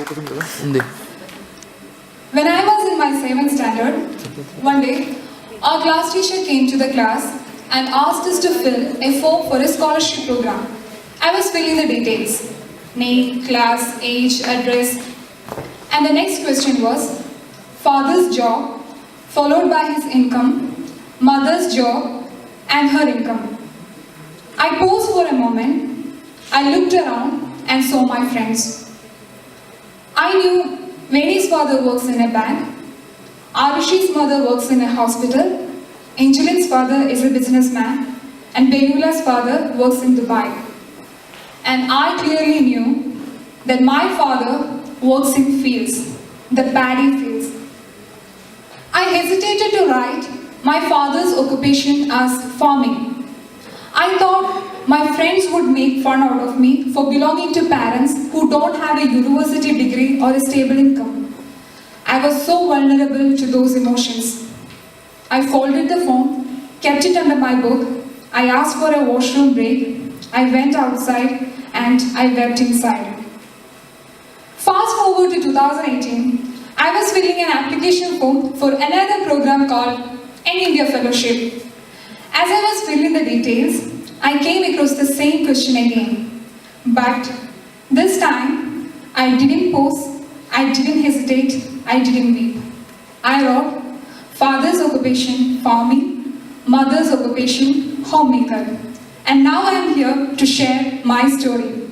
When I was in my 7th standard, one day, our class teacher came to the class and asked us to fill a form for a scholarship program. I was filling the details: name, class, age, address. And the next question was father's job, followed by his income, mother's job, and her income. I paused for a moment. I looked around and saw my friends. I knew Veni's father works in a bank, Arushi's mother works in a hospital, Angelin's father is a businessman, and Benula's father works in Dubai. And I clearly knew that my father works in fields, the paddy fields. I hesitated to write my father's occupation as farming. I thought my friends would make fun out of me for belonging to parents who don't have a university degree or a stable income. I was so vulnerable to those emotions. I folded the form, kept it under my book. I asked for a washroom break. I went outside and I wept inside. Fast forward to 2018, I was filling an application form for another program called An India Fellowship. As I was filling the details, I came across the same question again. But this time, I didn't pause, I didn't hesitate, I didn't weep. I wrote, father's occupation, farming, mother's occupation, homemaker. And now I am here to share my story.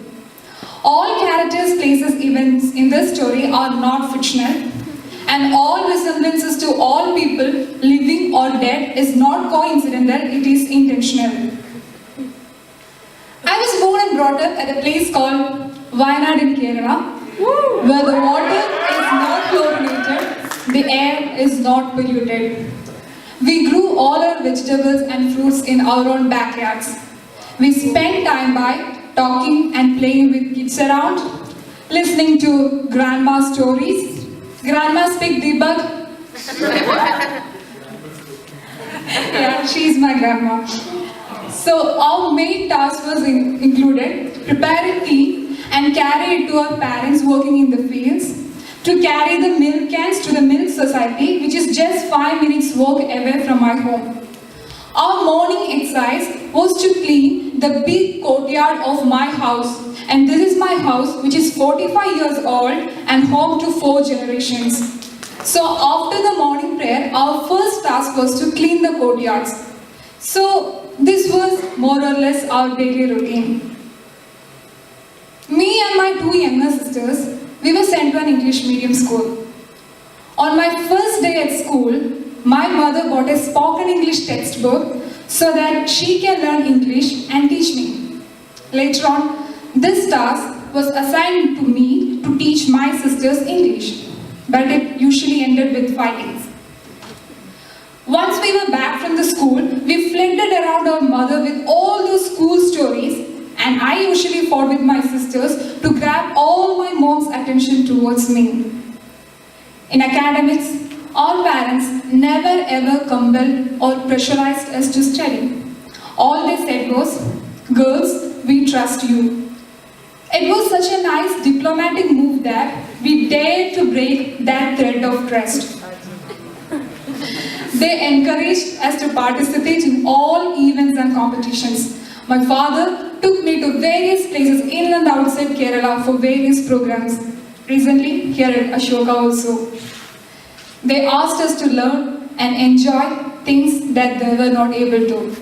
All characters, places, events in this story are not fictional, and all resemblances to all people, living or dead, is not coincidental, it is intentional. I was born and brought up at a place called Wayanad in Kerala, where the water is not fluoridated, the air is not polluted. We grew all our vegetables and fruits in our own backyards. We spent time by talking and playing with kids around, listening to grandma's stories. Grandma's pig Deepak. Yeah, she's my grandma. So our main task was included preparing tea and carry it to our parents working in the fields, to carry the milk cans to the milk society, which is just 5 minutes walk away from my home. Our morning exercise was to clean the big courtyard of my house. And this is my house, which is 45 years old and home to 4 generations. So after the morning prayer, our first task was to clean the courtyards. So this was more or less our daily routine. Me and my 2 younger sisters, we were sent to an English medium school. On my first day at school, my mother bought a spoken English textbook so that she can learn English and teach me. Later on, this task was assigned to me to teach my sisters English, but it usually ended with fightings. Once we were back from the school, we flitted around our mother with all those school stories, and I usually fought with my sisters to grab all my mom's attention towards me. In academics, our parents never ever compelled or pressurized us to study. All they said was, girls, we trust you. It was such a nice diplomatic move that we dared to break that thread of trust. They encouraged us to participate in all events and competitions. My father took me to various places in and outside Kerala for various programs. Recently, here at Ashoka also. They asked us to learn and enjoy things that they were not able to.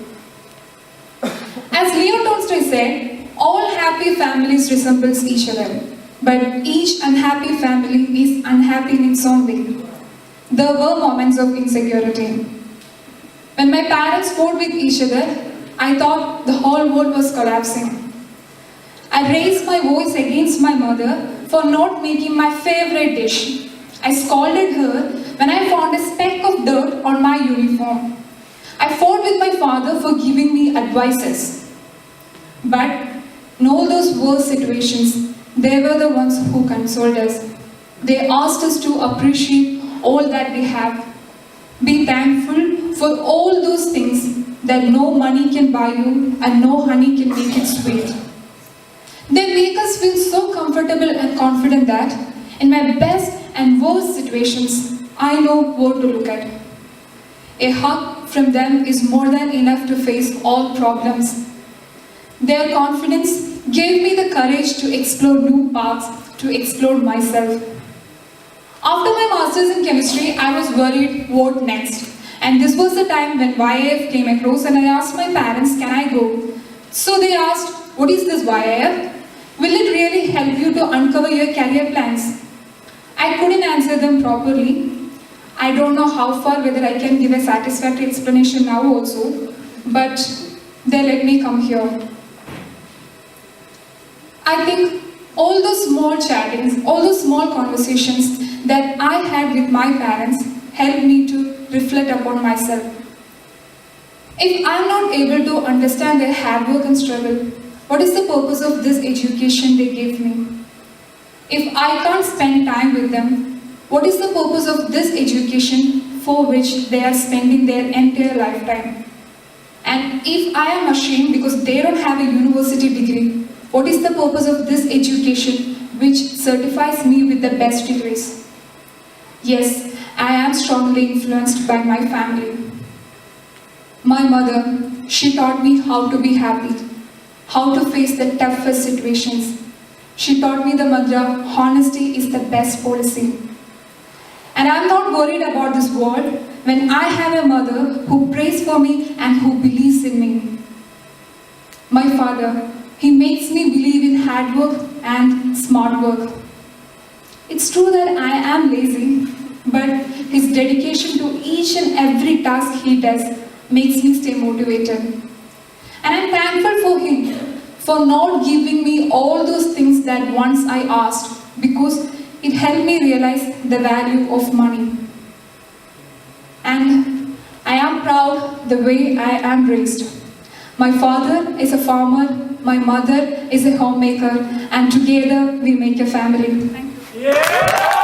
As Leo Tolstoy said, all happy families resemble each other, but each unhappy family is unhappy in its own way. There were moments of insecurity. When my parents fought with each other, I thought the whole world was collapsing. I raised my voice against my mother for not making my favorite dish. I scolded her when I found a speck of dirt on my uniform. I fought with my father for giving me advices. But in all those worst situations, they were the ones who consoled us. They asked us to appreciate all that we have. Be thankful for all those things that no money can buy you and no honey can make it sweet. They make us feel so comfortable and confident that In my best and worst situations, I know what to look at. A hug from them is more than enough to face all problems. Their confidence gave me the courage to explore new paths, to explore myself. After my master's in chemistry, I was worried what next. And this was the time when YIF came across and I asked my parents, can I go? So they asked, what is this YIF? Will it really help you to uncover your career plans? I couldn't answer them properly. I don't know how far whether I can give a satisfactory explanation now also, but they let me come here. I think all those small chattings, all those small conversations that I had with my parents helped me to reflect upon myself. If I'm not able to understand their hard work and struggle, what is the purpose of this education they gave me? If I can't spend time with them, what is the purpose of this education for which they are spending their entire lifetime? And if I am ashamed because they don't have a university degree, what is the purpose of this education which certifies me with the best degrees? Yes, I am strongly influenced by my family. My mother, she taught me how to be happy, how to face the toughest situations. She taught me the mantra, honesty is the best policy. And I'm not worried about this world when I have a mother who prays for me and who believes in me. My father, he makes me believe in hard work and smart work. It's true that I am lazy, but his dedication to each and every task he does makes me stay motivated. And I'm thankful for him for not giving me all those things that once I asked, because it helped me realize the value of money. And I am proud the way I am raised. My father is a farmer, my mother is a homemaker, and together we make a family. Thank you. Yeah.